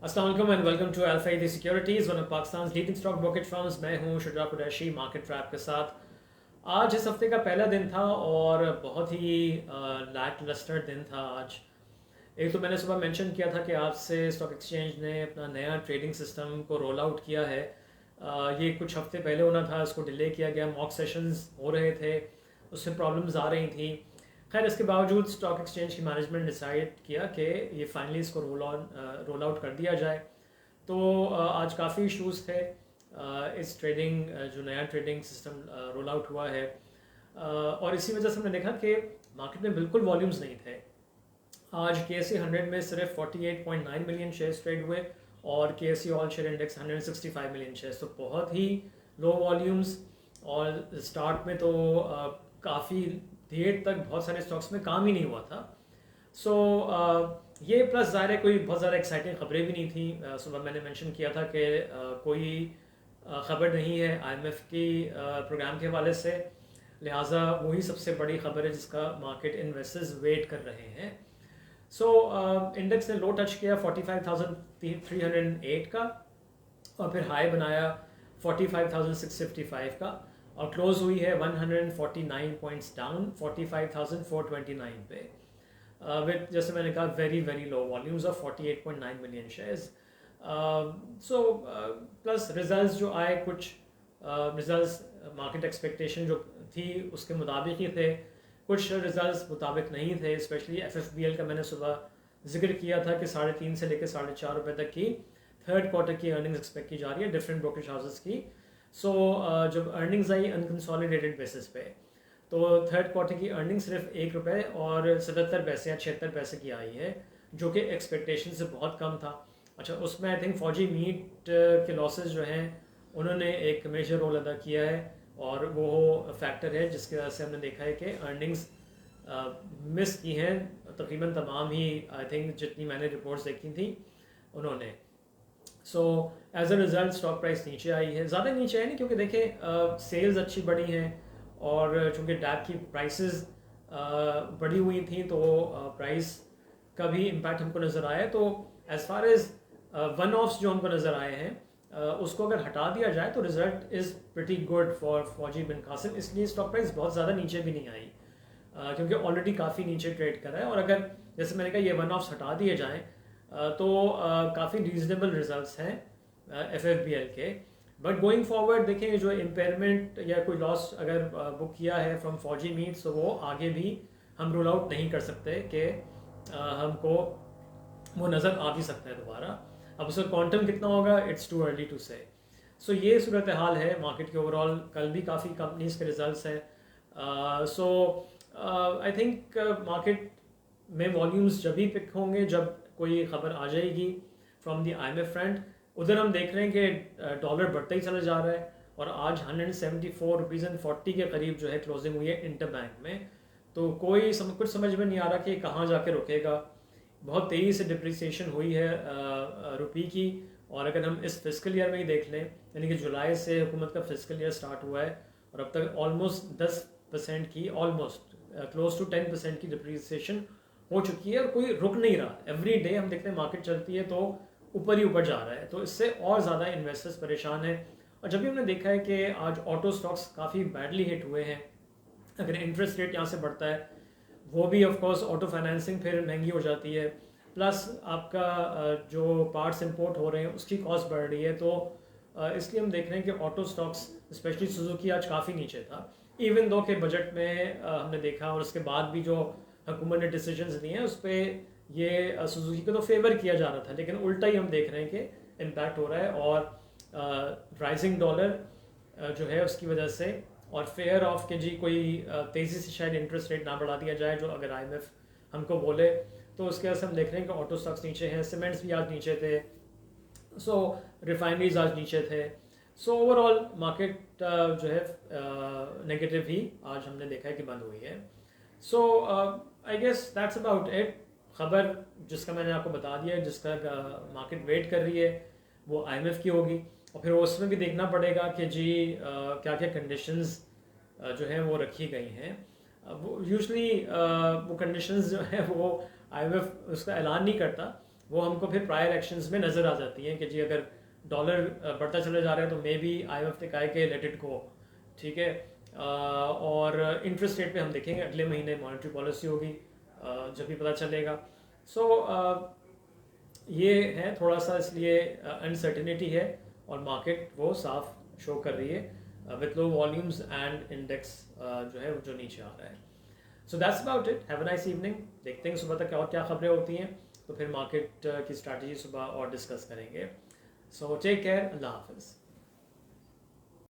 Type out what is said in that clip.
अस्सलाम वालेकुम and welcome to Alfaidi securities, one of Pakistan leading stock brokerage firms. मैं हूं शुजा कुरैशी मार्केट ट्रैप के साथ। आज इस हफ्ते का पहला दिन था और बहुत ही लैक लस्टर दिन था आज। एक तो मैंने सुबह मेंशन किया था कि आज से स्टॉक एक्सचेंज ने अपना नया ट्रेडिंग सिस्टम को रोल आउट किया है। ये कुछ हफ्ते पहले होना था, इसको डिले किया गया, मॉक सेशंस हो रहे थे, उससे प्रॉब्लम्स आ रही थी। खैर इसके बावजूद स्टॉक एक्सचेंज की मैनेजमेंट डिसाइड किया कि ये फाइनली इसको रोल आउट कर दिया जाए। तो आज काफ़ी इश्यूज थे इस ट्रेडिंग जो नया ट्रेडिंग सिस्टम रोल आउट हुआ है। और इसी वजह से हमने देखा कि मार्केट में बिल्कुल वॉल्यूम्स नहीं थे। आज के एस सी 100 में सिर्फ 48.9 मिलियन शेयर्स ट्रेड हुए और K S C all share index 165 million shares, तो बहुत ही लो वॉल्यूम्स। और स्टार्ट में तो काफ़ी देर तक बहुत सारे स्टॉक्स में काम ही नहीं हुआ था। सो ये प्लस ज़ाहिर है कोई बहुत ज़्यादा एक्साइटिंग खबरें भी नहीं थी। सुबह मैंने मेंशन किया था कि कोई ख़बर नहीं है आईएमएफ की प्रोग्राम के हवाले से, लिहाजा वही सबसे बड़ी खबर है जिसका मार्केट इन्वेस्टर्स वेट कर रहे हैं। सो इंडेक्स ने लो टच किया 45,308 का और फिर हाई बनाया 45,655 का और क्लोज हुई है 149 पॉइंट्स डाउन 45,429 पे, विद जैसे मैंने कहा very very low volumes of 48.9 million shares. So plus results जो आए, कुछ रिजल्ट्स मार्केट एक्सपेक्टेशन जो थी उसके मुताबिक ही थे, कुछ रिजल्ट्स मुताबिक नहीं थे। स्पेशली एफएफबीएल का मैंने सुबह जिक्र किया था कि 3.5 से लेकर 4.5 रुपये तक की थर्ड क्वार्टर की अर्निंग्स एक्सपेक्ट की जा रही है डिफरेंट ब्रोकरेज हाउसेस की। सो जब अर्निंग्स आई अनकंसोलिडेटेड बेसिस पे, तो थर्ड क्वार्टर की अर्निंग सिर्फ 1 रुपये और 77 पैसे या 76 पैसे की आई है, जो कि एक्सपेक्टेशन से बहुत कम था। अच्छा, उसमें आई थिंक फौजी मीट के लॉसेज जो हैं उन्होंने एक मेजर रोल अदा किया है और वो फैक्टर है जिसकी वजह से हमने देखा है कि अर्निंग्स मिस की हैं तकरीबन तमाम ही, आई थिंक जितनी मैंने रिपोर्ट्स देखी थी उन्होंने। So as a result stock price नीचे आई है, ज़्यादा नीचे है नहीं क्योंकि देखें सेल्स अच्छी बढ़ी हैं और चूँकि डैप की प्राइसेस बढ़ी हुई थी तो प्राइस का भी इम्पैक्ट हमको नज़र आया। तो as far as one offs जो हमको नज़र आए हैं उसको अगर हटा दिया जाए तो result is pretty good for फौजी बिन कासिम, इसलिए स्टॉक प्राइस बहुत ज़्यादा नीचे भी नहीं आई क्योंकि ऑलरेडी काफ़ी नीचे ट्रेड कर रहा है। और अगर जैसे मैंने कहा ये वन ऑफ्स हटा दिए जाएँ तो काफ़ी रीजनेबल रिजल्ट्स हैं एफएफबीएल के। बट गोइंग फॉरवर्ड देखें, जो इम्पेयरमेंट या कोई लॉस अगर बुक किया है फ्रॉम फौजी मीट्स तो वो आगे भी हम रूल आउट नहीं कर सकते कि हमको वो नज़र आ भी सकता है दोबारा। अब उसका क्वांटम कितना होगा, इट्स टू अर्ली टू से। सो ये सूरत हाल है मार्केट के ओवरऑल। कल भी काफ़ी कंपनीज के रिजल्ट्स हैं। सो आई थिंक मार्केट में वॉल्यूम्स जब भी पिक होंगे जब कोई खबर आ जाएगी फ्रॉम द आईएमएफ फ्रंट। उधर हम देख रहे हैं कि डॉलर बढ़ता ही चला जा रहा है और आज 174 रुपीज़ एंड 40 के करीब जो है क्लोजिंग हुई है इंटर बैंक में। तो कोई कुछ समझ में नहीं आ रहा कि कहाँ जाके रुकेगा। बहुत तेज़ी से डिप्रिसिएशन हुई है रुपये की। और अगर हम इस फिस्कल ईयर में ही देख लें, यानी कि जुलाई से हुकूमत का फिस्कल ईयर स्टार्ट हुआ है और अब तक ऑलमोस्ट 10% की, ऑलमोस्ट क्लोज टू 10% की डिप्रिसिएशन हो चुकी है और कोई रुक नहीं रहा। एवरी डे हम देखते हैं मार्केट चलती है तो ऊपर ही ऊपर जा रहा है, तो इससे और ज़्यादा इन्वेस्टर्स परेशान हैं। और जब भी हमने देखा है कि आज ऑटो स्टॉक्स काफ़ी बैडली हिट हुए हैं, अगर इंटरेस्ट रेट यहाँ से बढ़ता है वो भी ऑफ कोर्स ऑटो फाइनेंसिंग फिर महंगी हो जाती है, प्लस आपका जो पार्ट्स इंपोर्ट हो रहे हैं उसकी कॉस्ट बढ़ रही है। तो इसलिए हम देख रहे हैं कि ऑटो स्टॉक्स स्पेशली सुजुकी आज काफ़ी नीचे था। इवन दो के बजट में हमने देखा और उसके बाद भी जो हुकूमत ने डिसीजंस लिए हैं उस पर ये सुजुकी को तो फेवर किया जा रहा था, लेकिन उल्टा ही हम देख रहे हैं कि इम्पैक्ट हो रहा है। और राइजिंग डॉलर जो है उसकी वजह से और फेयर ऑफ के जी कोई तेज़ी से शायद इंटरेस्ट रेट ना बढ़ा दिया जाए जो अगर आईएमएफ हमको बोले, तो उसके वजह से हम देख रहे हैं कि ऑटो स्टॉक्स नीचे हैं, सीमेंट्स भी आज नीचे थे, सो रिफाइनरीज आज नीचे थे। सो ओवरऑल मार्केट जो है नेगेटिव ही आज हमने देखा है कि बंद हुई है। So I guess that's about it. खबर जिसका मैंने आपको बता दिया है, जिसका मार्केट वेट कर रही है वो आईएमएफ की होगी और फिर उसमें भी देखना पड़ेगा कि जी क्या क्या कंडीशंस जो है वो रखी गई हैं। वो यूजली वो कंडीशंस जो है वो आईएमएफ उसका ऐलान नहीं करता, वो हमको फिर प्रायर एक्शंस में नज़र आ जाती हैं कि जी अगर डॉलर बढ़ता चला जा रहा है तो मे बी IMF ने कहा है कि लेट इट गो, ठीक है। और इंटरेस्ट रेट पे हम देखेंगे अगले महीने मॉनेटरी पॉलिसी होगी, जब भी पता चलेगा। सो ये है थोड़ा सा, इसलिए अनसर्टिनिटी है और मार्केट वो साफ शो कर रही है with low volumes and index जो है जो नीचे आ रहा है। So that's about it, have a nice evening. देखते हैं सुबह तक और क्या खबरें होती हैं, तो फिर मार्केट की स्ट्रैटेजी सुबह और डिस्कस करेंगे। सो टेक केयर, अल्लाह हाफिज़।